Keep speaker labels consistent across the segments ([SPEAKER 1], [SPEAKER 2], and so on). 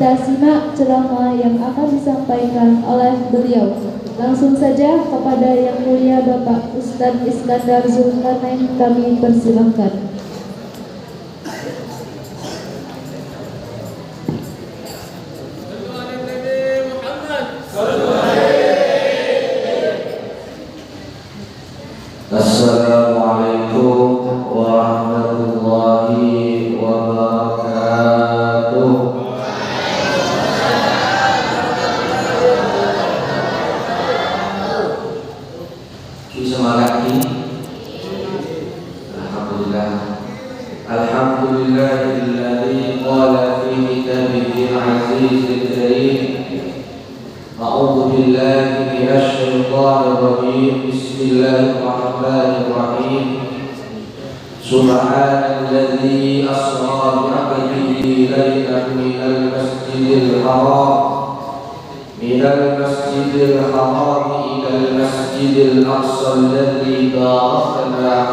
[SPEAKER 1] kita simak ceramah yang akan disampaikan oleh beliau. Langsung saja kepada Yang Mulia Bapak Ustadz Iskandar Zulkarnain kami persilahkan.
[SPEAKER 2] Assalamualaikum warahmatullahi wabarakatuh. Semangat ini. Alhamdulillah. Alhamdulillahilladzi qala fi kitabihil azizil karim. A'udzu billahi minasy syaithanir rajim. Bismillahirrahmanirrahim. Subhanalladzi asra bi'abdihi laylan minal masjidil haram ilal masjidil aqsa alladzi barakna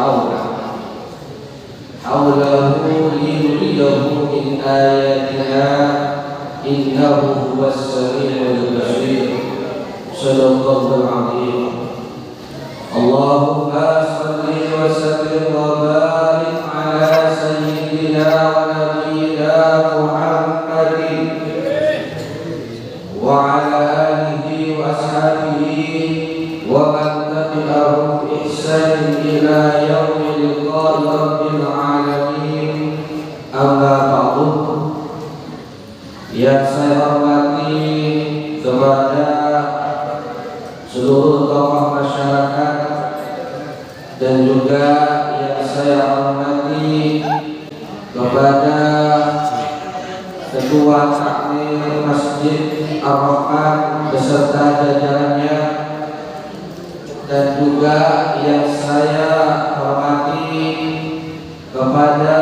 [SPEAKER 2] hawlahu linuriyahu min ayatina innahu huwas sami'ul basir. Shadaqallahul azim. Allahumma salli wa sallim wa barik ala sayyidina wa nabiyyina Muhammadin wa ala alihi wa ashabihi wa man tabi'ahum bi ihsanin ila yaumil liqa'i rabbil alamin. Amma ba'du. Yang saya hormati kepada seluruh tokoh masyarakat dan juga yang saya hormati kepada Ketua Takmir Masjid Ar-Rahman beserta jajarannya, dan juga yang saya hormati kepada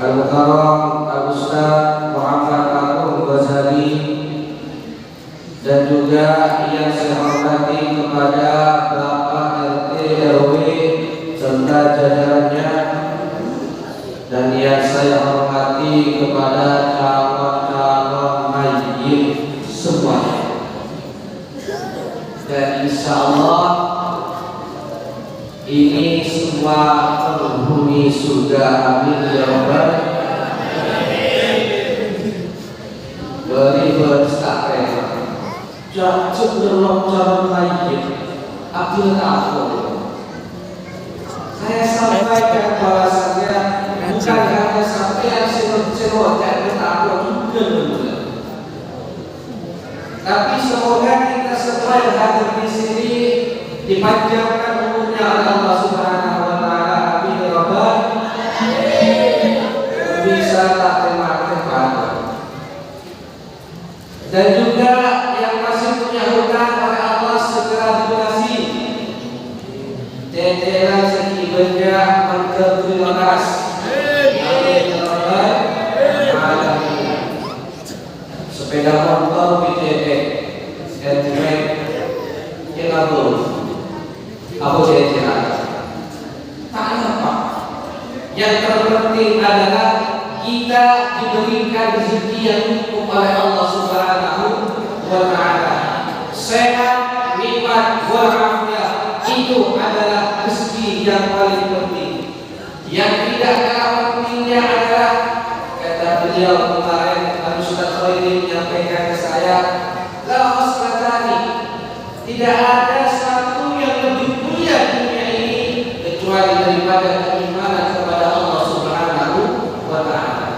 [SPEAKER 2] Al-Mukarram Al-Ustaz Muhammad Agung Ghazali, dan juga yang saya hormati kepada Bapak RT RW serta jajarannya, dan yang saya hormati kepada calon-calon mayyit semuanya. Dan insya Allah ini semua penghuni surga, amin ya rabbal beri berstakre jatuh dalam calon mayyit Abdul Ghafur. Saya sampaikan bahwasannya bukan hanya sampai senot dan Ghafur juga, tapi semoga kita semua yang hadir di sini dipanjangkan umurnya oleh Allah Subhanahu wa taala, amin ya rabbal bisa terima. Dan juga yang masih punya hutang pada Allah segera dilunasi. Jajaran sekibarnya berterima kasih. Amin ya rabbal alamin. Sepeda motor BTT Edwin Kenabul Abu Jajaran. Tak apa. Yang terpenting adalah kita diberikan rezeki yang cukup oleh Allah Subhanahu wa taala. Sehat, nikmat, walafiat, itu adalah rezeki yang paling penting. Yang tidak kalah pentingnya adalah, kata beliau kemarin, Ustaz Khairi menyampaikan ke saya, la khoslatani, tidak ada satu yang lebih mulia dunia ini kecuali daripada keimanan kepada Allah Subhanahu wa taala.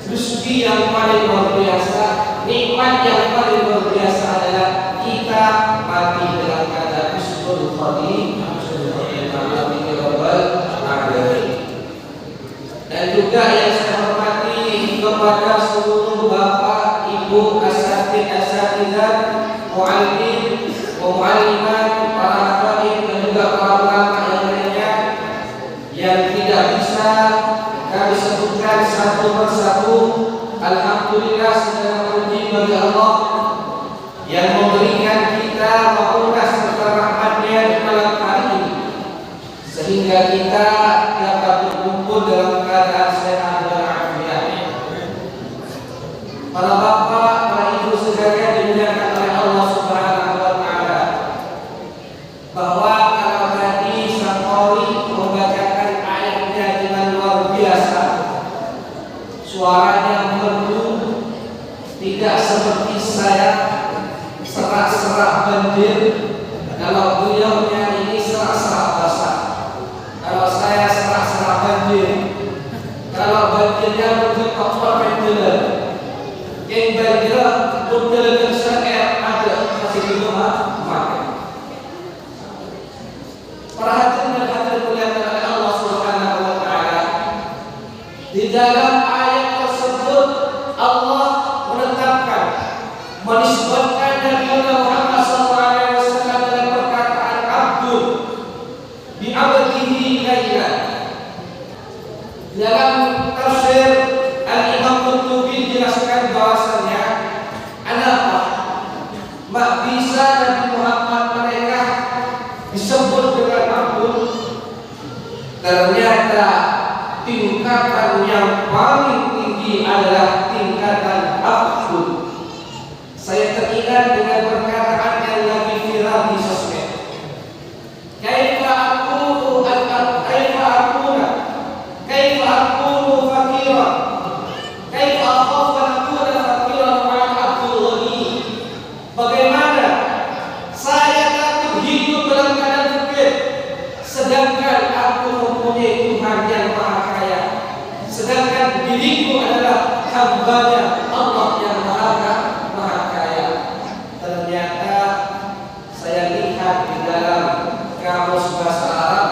[SPEAKER 2] Rezeki yang paling luar biasa, nikmat yang paling luar biasa adalah kita mati dalam keadaan husnul khotimah. Dan juga yang saya hormati kepada seluruh bapak, ibu, asatidzah, muallim, muallimat, para hadirin dan juga para ulama yang lainnya yang tidak bisa kami sebutkan satu persatu. Alhamdulillah segala puji bagi Allah yang memberikan kita maghfirah serta rahmat-Nya di malam hari ini, sehingga kita dapat berkumpul dalam keadaan sehat dan afiat. para bapak, para ibu sekalian dimuliakan oleh Allah Subhanahu wa taala, bahwa kalau tadi sang qari membacakan ayatnya dengan luar biasa, suaranya merdu, tidak seperti saya serak-serak banjir. Kalau beliau ini serak-serak basah, kalau saya serak-serak banjir. Kalau banjirnya mungkin kotor banjir, yang banjir betul dan seer ada masih di rumah makan. Perhatian dan hadirin muliakan oleh Allah Subhanahu wa taala, di dalam ayat tersebut Allah menetapkan, menisbatkan Nabi Muhammad SAW dengan perkataan Abdul bi abdihi layla. Dalam tafsir Al-Imam Qurtubi menjelaskan bahwasannya kenapa mak bisa Nabi Muhammad mereka disebut dengan Abdul. Ternyata tingkatan yang paling tinggi adalah tingkatan Abdul. Saya teringat dengan perkataan yang lagi viral di sosmed. Kaifa aqulu fakiran, kaifa akhafu an akuna fakiran wa abdul ghani. Bagaimana saya takut hidup dalam keadaan fakir, sedangkan aku mempunyai Tuhan yang maha kaya, sedangkan diriku adalah hamba-Nya Allah yang maha kaya. Ternyata saya lihat di dalam kamus bahasa Arab,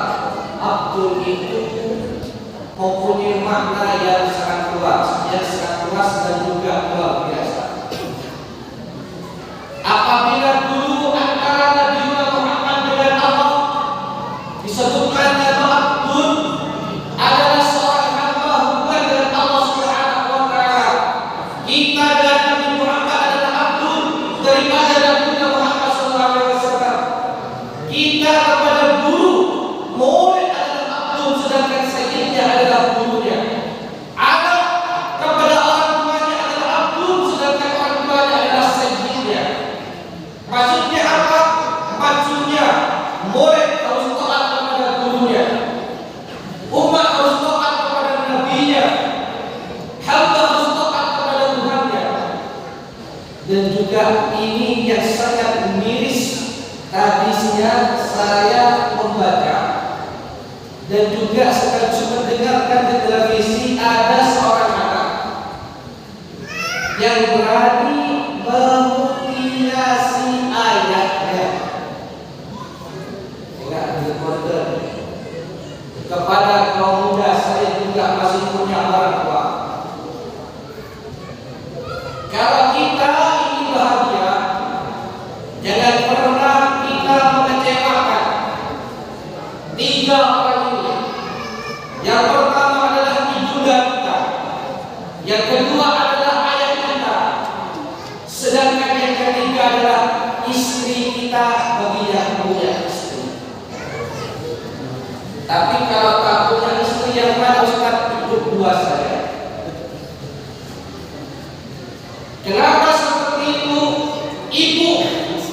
[SPEAKER 2] Abdul itu mempunyai makna yang sangat luas dan juga luar biasa. Apabila dulu antara Nabi Muhammad dengan Allah disebutkan nama Abdul adalah seorang hamba hubungan dengan Allah Subhanahu wa taala, kita dan Nabi Muhammad adalah Abdul daripada Nabi Muhammad SAW. Kita kepada guru, murid adalah Abdul, sedangkan sayyidnya adalah gurunya. Anak kepada orang tuanya adalah Abdul, sedangkan orang tuanya adalah sayyidnya. Maksudnya apa? Maksudnya murid harus taat kepada gurunya, umat harus taat kepada nabinya, hamba harus taat kepada Tuhannya. Dan juga ini yang sangat miris. Tadi siang saya membaca dan juga sekaligus mendengarkan di televisi, ada seorang anak yang berani memutilasi ayatnya. Enggak dikorder. Kepada kaum muda, saya juga masih punya orang tua. Kalau kita ingin bahagia, jangan pernah kita mengecewakan tiga orang ini. Yang pertama adalah ibunda kita, yang kedua adalah ayah kita, sedangkan yang ketiga adalah istri kita bagi yang punya istri. Tapi kalau tak punya istri, yang mana Ustaz? Ikut dua saja. Kenapa seperti itu? Ibu,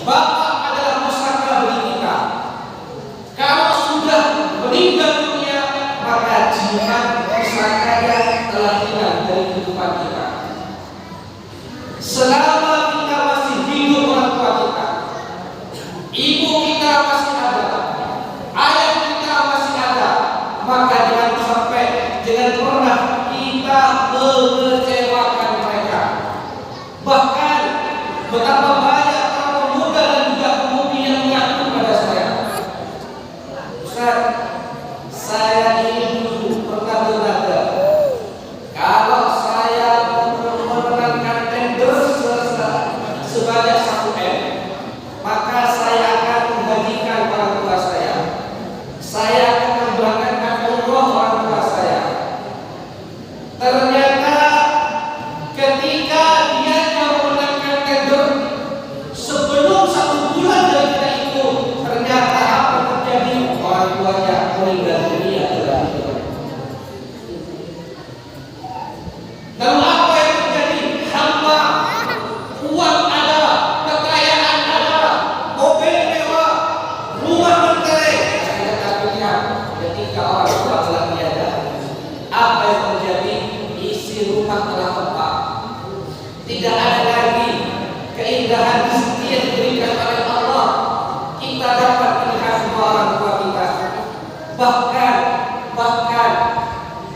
[SPEAKER 2] bapak adalah pusaka bagi kita. Kalau sudah meninggal dunia, maka jihad pusakanya telah hilang dari kehidupan kita. Selama kita masih hidup orang tua kita, ibu kita masih ada, ayah kita masih ada, maka jangan pernah kita mengecewakan mereka. tidak ada lagi keindahan rezeki yang diberikan oleh Allah. Kita dapat melihat kedua orang tua kita. Bahkan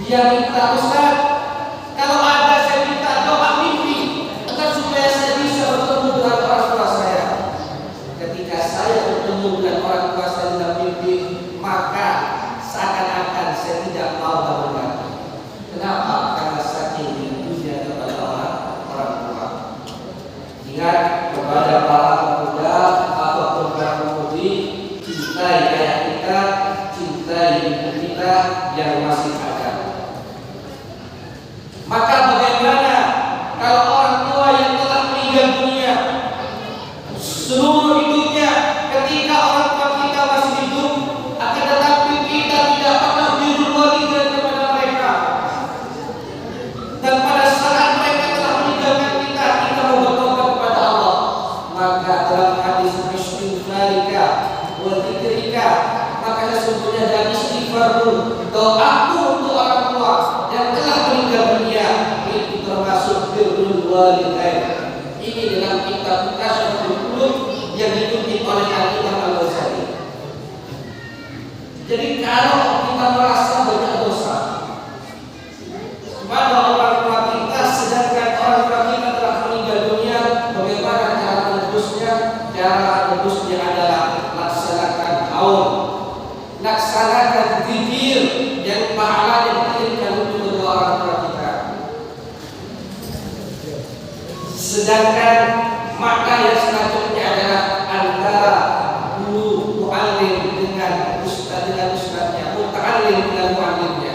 [SPEAKER 2] dia minta, Ustaz, kalau ada saya minta doa mimpi agar supaya saya bisa bertemu dengan orang tua saya. Ketika saya bertemu dengan orang tua saya dalam mimpi, maka seakan-akan saya tidak mau bangun lagi. Kenapa? Karena saking rindunya kepada orang tua. Ingat kepada para pemuda ataupun para pemudi, cintai ayah kita, cintai ibu kita yang masih ada. Maka bagaimana kalau orang tua yang telah meninggal dunia seluruh hidupnya, ketika orang tua kita masih hidup, akan tetapi kita tidak pernah birrul walidain kepada mereka, dan pada saat mereka telah meninggalkan kita, kita bertobat kepada Allah. Maka dalam hadis istighfarika wa dzikrika, maka sesungguhnya dari istighfarmu, doaku untuk orang tua yang telah meninggal dunia, itu termasuk birrul walidain. Ini dalam kitab Tasawwuful Qulub yang dikutip oleh Al-Imam Al-Ghazali. Jadi kalau kita merasa banyak dosa kepada orang tua kita, sedangkan orang tua kita telah meninggal dunia, bagaimana cara menebusnya? Cara menebusnya adalah laksanakan haul, laksanakan zikir yang pahalanya dikirimkan untuk kedua orang tua kita. Sedangkan makna yang selanjutnya adalah antara guru muallim dengan ustadznya, muta'allim dengan muallimnya.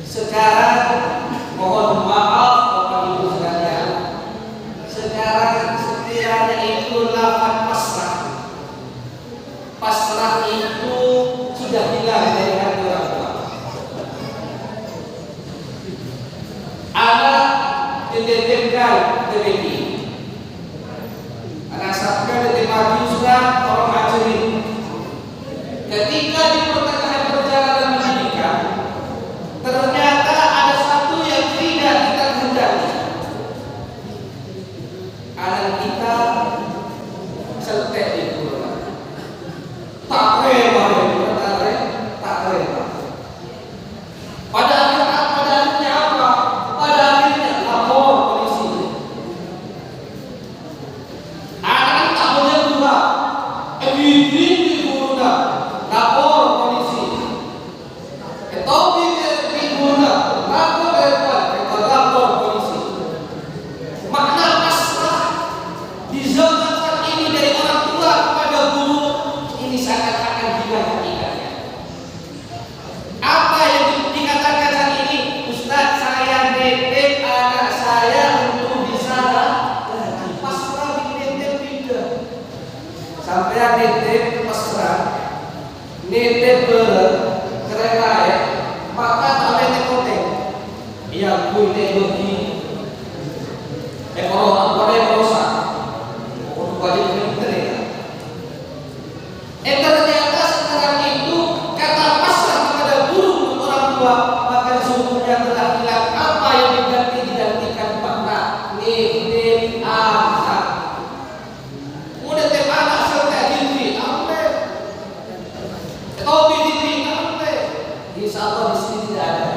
[SPEAKER 2] Sekarang mohon maaf Bapak Ibu sekalian, sekarang sekiranya itu lafaz pasrah. Pasrah itu sudah hilang dari hati orang tua. Anak dititipkan ke BI, anak sabda dititipkan juga orang ajarin. Ketika di pertengahan perjalanan pendidikan, ternyata ada satu yang tidak kita kehendaki. Anak kita seltek di pulau, tak rela. Pada akhirnya apa? Pada akhirnya lapor polisi. Anak tak boleh juga. Ini guna lapor polisi. Tapi guna lapor polisi. Makna pasrah di zaman saat ini dari orang tua kepada guru ini seakan-akan hilang hakikatnya. Apa yang dikatakan saat ini, Ustaz, saya nitip anak saya untuk di sana, pasrah nitip tidak. Sampai nitip pasrah, nitip kereta ya, maka tak nitip konten. Iya, gue nitip begini. Ekonomi apa yang merusak? Untuk wajib kereta. Ternyata sekarang itu kata pasrah kepada guru untuk orang tua, maka sesungguhnya telah hilang apa yang digantikan makna nitip anak. Udah nitip anak serta diri, ampe. Tapi diri ampe. Insya Allah di sini tidak ada.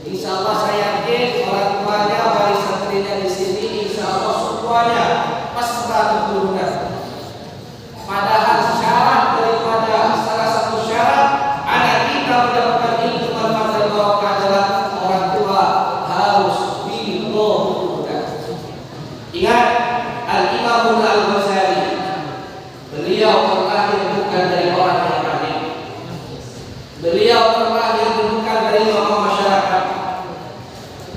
[SPEAKER 2] Insya Allah saya yakin orang tuanya, wali santrinya di sini, insya Allah semuanya pasrah keturunan. Padahal syarat daripada salah satu syarat anak kita mendapatkan ilmu manfaat dan barokah adalah orang tua harus ridho keturunan. Ingat Al-Imam Al-Ghazali, beliau terlahir bukan dari orang yang alim. Beliau terlahir bukan dari tokoh masyarakat.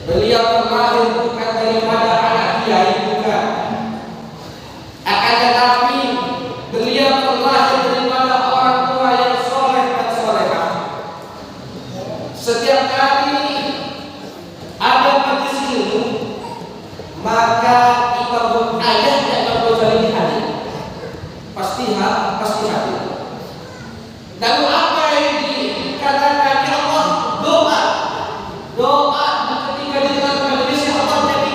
[SPEAKER 2] Beliau terlahir bukan daripada anak kiai, bukan. Akan tetapi beliau terlahir daripada orang tua yang soleh dan solehah. Setiap kali ada majelis ilmu, maka imam ayahnya Imam Ghazali hadir. Pasti hadir. Lalu apa yang dikatakan? Ya Allah, doa ketika di tengah majelis, ya Allah,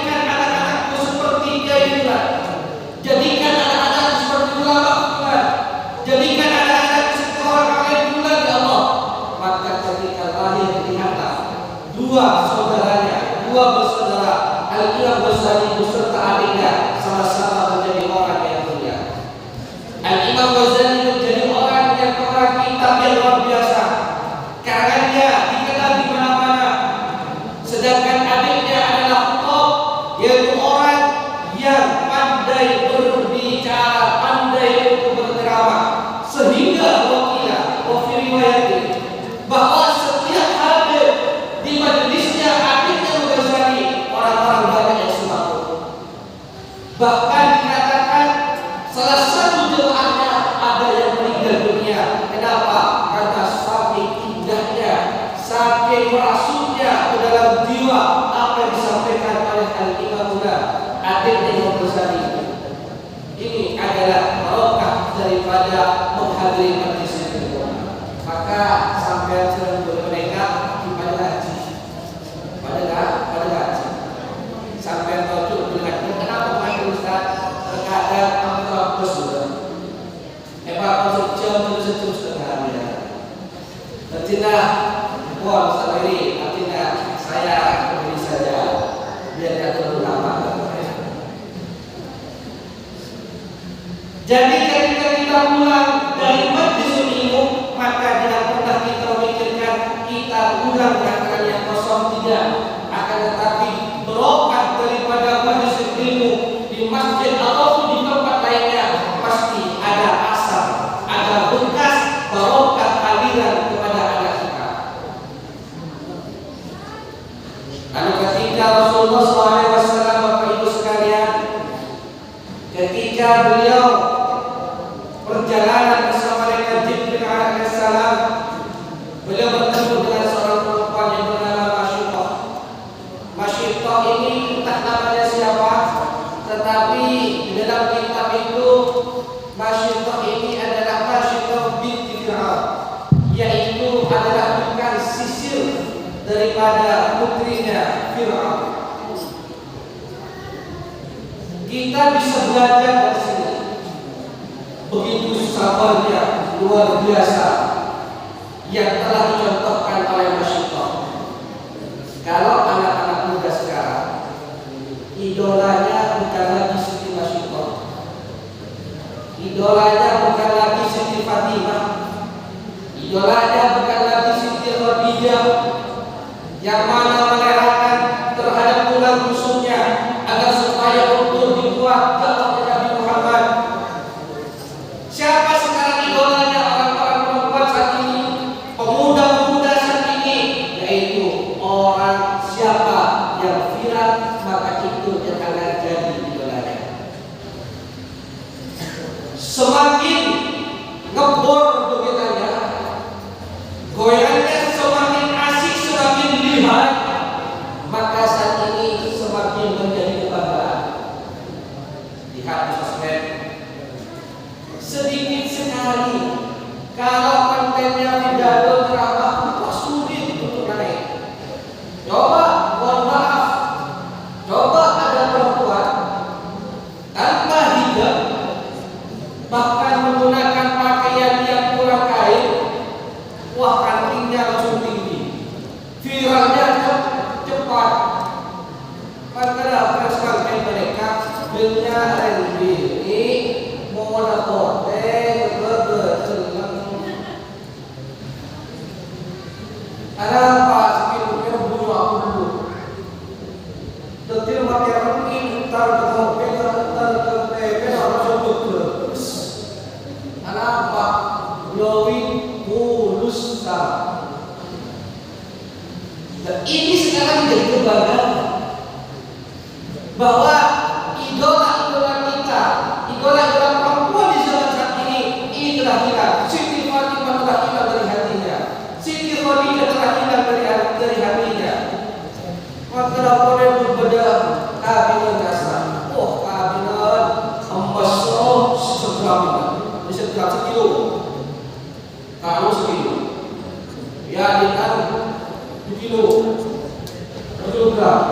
[SPEAKER 2] Al-Imam Ghazali beserta adiknya sama-sama menjadi orang yang mulia. Al-Imam Ghazali menjadi orang yang pengarang kitab yang luar biasa. Karangannya dikenal di mana-mana. Sedangkan adiknya adalah Kutub, yaitu orang yang pandai berbicara, pandai untuk berceramah, sehingga wakila wafiriwayati bahwa setiap hadir di majelisnya adiknya Ghazali, orang-orang banyak yang semaku. Bahkan dikatakan salah satu jemaahnya ada yang meninggal dunia. Kenapa? Karena saking indahnya, saking merasuknya ke dalam jiwa apa yang disampaikan oleh Al-Imam adiknya Imam Ghazali. Ini adalah barokah daripada menghadiri majelis ilmu. Maka sampai sering mereka pada haji, pada haji. Sampai tahu dengan kenapa Pak Ustaz terkadang apa bersuara. Masuk jam terus setengah ya. Artinya, wah sendiri, artinya saya berdiri saja biar tidak terlalu lama. Jadi ketika kita pulang dari majelis ilmu, maka tidak pernah kita memikirkan kita pulang dengan yang kosong, tidak. Akan tetapi berokah daripada majelis ilmu di masjid ataupun di tempat lainnya pasti ada asar, ada bekas barokah aliran kepada anak kita. Lalu ketika Rasulullah SAW, Bapak Ibu sekalian, ketika beliau perjalanan bersama dengan Jibril alaihissalam, beliau bertemu dengan seorang perempuan yang bernama Masyidah. Masyidah ini entah namanya siapa, tetapi di dalam kitab itu Masyidah ini adalah Masyidah binti Fir'aun, yaitu adalah bukan sisir daripada putrinya Fir'aun. Kita bisa belajar dari sini. Begitu sabarnya luar biasa yang telah dicontohkan oleh Masyidah. Kalau anak-anak muda sekarang idolanya bukan lagi Siti Masyidah, idolanya bukan lagi Siti Fatimah, idolanya bukan lagi Siti Khadijah, yang mana merelakan terhadap tulang rusuknya agar supaya untuk dibuat ke Nabi Muhammad. Siapa sekarang idolanya orang-orang perempuan saat ini, pemuda-pemuda saat ini, yaitu orang siapa yang viral, maka itu yang akan jadi idolanya. Semakin ngebor begitu, goyangnya semakin asik, semakin lihat, maka saat ini semakin menjadi kebanggaan. Lihat di sosmed, sedikit sekali kalau kontennya pidato ceramah itu sulit untuk naik. Coba, mohon maaf, coba ada perempuan tanpa hijab, bahkan menggunakan pakaian yang kurang kain, wah rantingnya langsung tinggi, viralnya cepat. Padahal sekarang mereka punya ini mau nakote ada apa sekitar bunuh aku dulu. Detil makin ini tar langsung terus. Ada apa? Glowing mulus tak. Dan ini sekarang jadi kebanggaan bahwa idola-idola kita, idola-idola perempuan di zaman saat ini telah hilang. Siti Fatimah telah hilang dari hatinya, Siti Khadijah telah hilang dari hatinya. Maka boleh berbeda kabinet dasar. Oh kabinet ambassador seberapa? Bisa sekilo. Kalau sekilo, ya dengan 2 kilo, kilogram.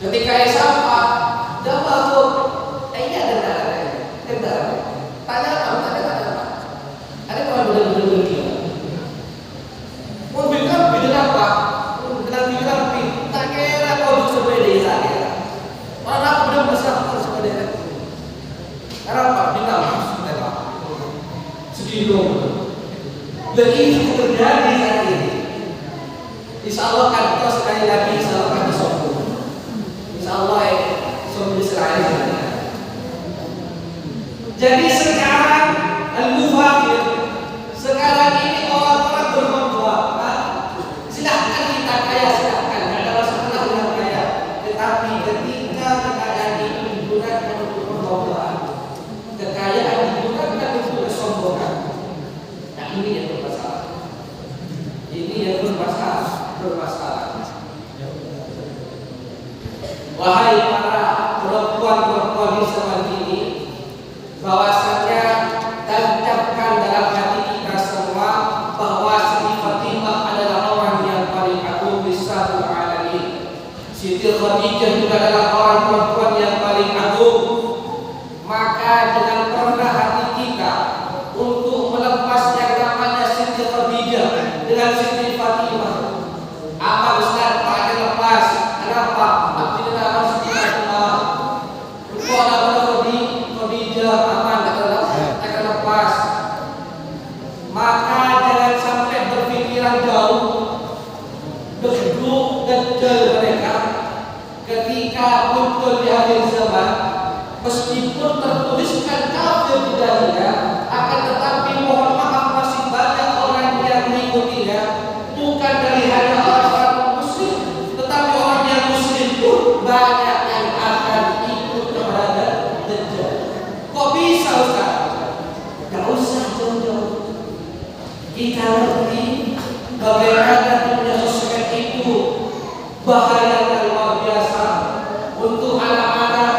[SPEAKER 2] Ketika sampah, dah baru, ini ada kendaraan. Tanya apa? Ada kalau benar-benar gila. Mobil kan beda apa? Dengan bilang tak kira Begitu terjadi saat ini. Insya Allah kan kita sekali lagi insya Allah kan sombong. Insya Allah sombong Israel. Jadi sekarang al-mufakir, sekarang ini orang-orang berbuat, silahkan kita kaya, silahkan, tidak ada masalah dengan kaya. Tetapi ketika kekayaan itu digunakan untuk perlombaan, kekayaan digunakan untuk kesombongan, nah ini yang bermasalah. Ini yang bermasalah. Wahai para perempuan-perempuan di zaman ini, bahwasanya tancapkan dalam hati kita semua bahwa Siti Fatimah adalah orang yang paling agung di satu alamin. Siti Khadijah juga adalah orang perempuan yang paling agung. Maka jangan pernah hati kita untuk melepas yang namanya Siti Khadijah dengan Siti Fatimah. Apa Ustaz? Tak akan lepas. Kenapa? Abdi nama Siti Fatimah. Kau nama Khadijah aman akan lepas. Maka jangan sampai berpikiran jauh, duduk detail mereka ketika muncul di akhir zaman. Meskipun tertuliskan kafir di dalamnya, akan tetapi mohon maaf masih banyak orang yang mengikutinya, bukan dari hanya orang-orang muslim, tetapi orang yang muslim pun banyak yang akan ikut kepada Dajjal. Kok bisa Ustaz? Gak usah jauh-jauh. Kita ngerti bagaimana dunia sosmed itu bahaya dan luar biasa untuk anak-anak,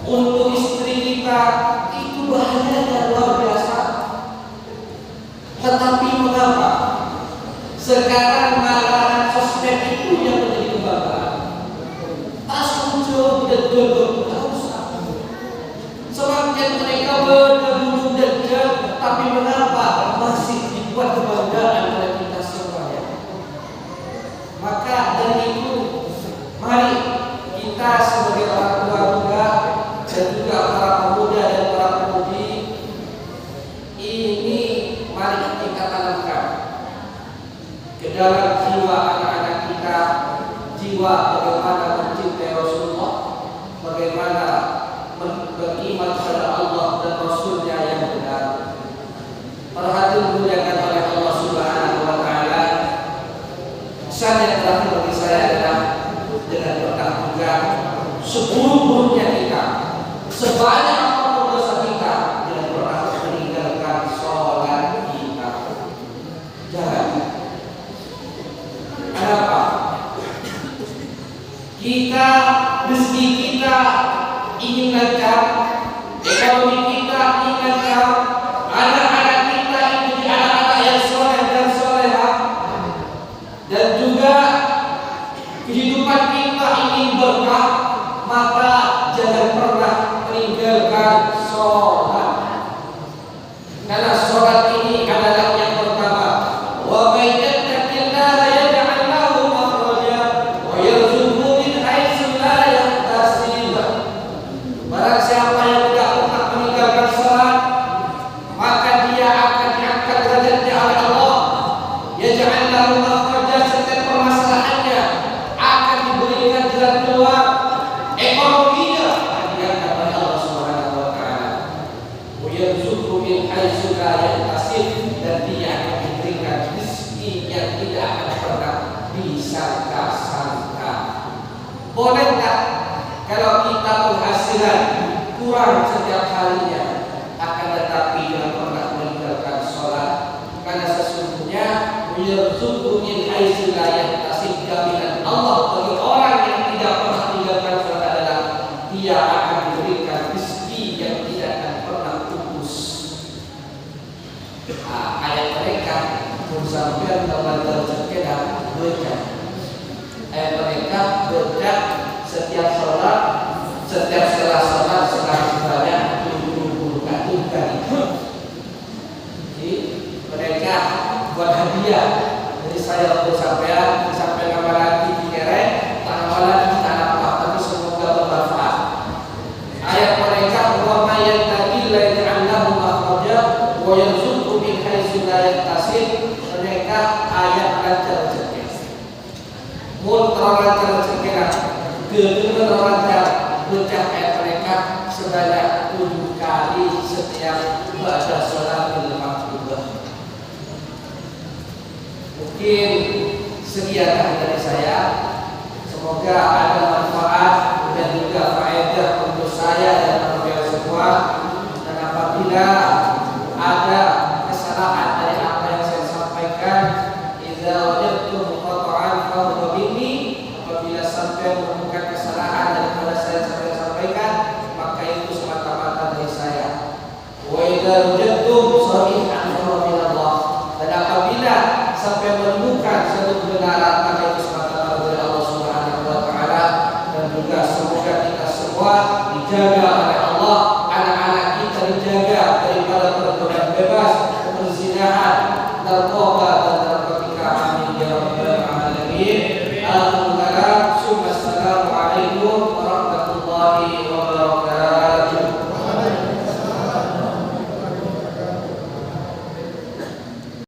[SPEAKER 2] untuk istri kita, itu bahaya dan luar biasa. Tetapi mengapa sekarang malahan sosmed itu yang menjadi kebanggaan? Tak jauh dan jodoh, tak usah. Semakin mereka berburu Dajjal, tapi mengapa masih dibuat kebanggaan oleh kita semuanya? Maka dari itu, mari kita sebagai orang tua juga dan juga para pemuda dan para pemudi ini, mari kita tanamkan ke dalam jiwa anak-anak kita, jiwa bagaimana mencintai Rasulullah, bagaimana beriman kepada Allah dan Rasulnya yang benar. Perhatian dimuliakan oleh Allah Subhanahu wa Ta'ala. Pesan yang terakhir bagi saya adalah dengan berkah juga seburuk-buruknya kita, sebanyak apapun dosa kita, jangan pernah meninggalkan sholat kita. Jangan. Kenapa? Kita, rezeki kita ingin lancar, ekonomi kita ingin lancar, anak-anak kita ingin jadi anak-anak yang soleh dan soleha, dan juga kehidupan kita ingin berkah, maka jangan pernah meninggalkan sholat. Karena sholat ini adalah yang pertama. Wa may yattaqillaha yaj'al lahu makhraja wa yarzuqhu min haitsu la yahtasib. Barang siapa yang tidak pernah meninggalkan sholat, maka dia akan diangkat derajatnya oleh Allah. Yaj'al lahu makhraja, setiap permasalahannya akan diberikan jalan keluar. Ekonominya akan diangkat oleh Allah Subhanahu wa Ta'ala. Wa yarzuqhu min haitsu la yahtasib, dan dia akan diberikan rezeki yang tidak akan pernah disangka-sangka. Boleh tak kalau kita penghasilan kurang setiap harinya, akan tetapi jangan pernah meninggalkan sholat, karena sesungguhnya yarzuqhu min haitsu la yahtasib, jaminan Allah bagi orang yang tidak pernah meninggalkan sholat adalah dia akan diberikan rezeki yang tidak akan pernah putus. Ayat mereka sampai kepada tercedak berkat. Mereka berkat setiap sholat, setiap setelah sholat sebanyak 70 kali. Jadi mereka buat hadiah. Jadi saya untuk sampai nama lagi di kerek, tak nama lagi tak apa, tapi semoga bermanfaat. Ayat mereka wa may yattaqillaha yaj'al lahu makhraja wa yarzuqhu min haitsu la yahtasib melancar sekira kedua melancar bocah mereka sebanyak 7 kali setiap baca sholat maktubat. Mungkin sekian dari saya. Semoga ada manfaat dan juga faedah untuk saya dan kalian semua. Dan apabila ada kesalahan dari apa yang saya sampaikan, idza wajadtum qata'an fahuwa minni, apabila sampai menemukan kesalahan daripada saya sampaikan, maka itu semata-mata dari saya. Wa idza wajadtum sahihan fahuwa min Allah, dan apabila sampai menemukan satu kebenaran, maka itu semata-mata dari Allah Subhanahu wa taala. Dan juga semoga kita semua dijaga oleh Allah, anak-anak kita dijaga daripada perbuatan bebas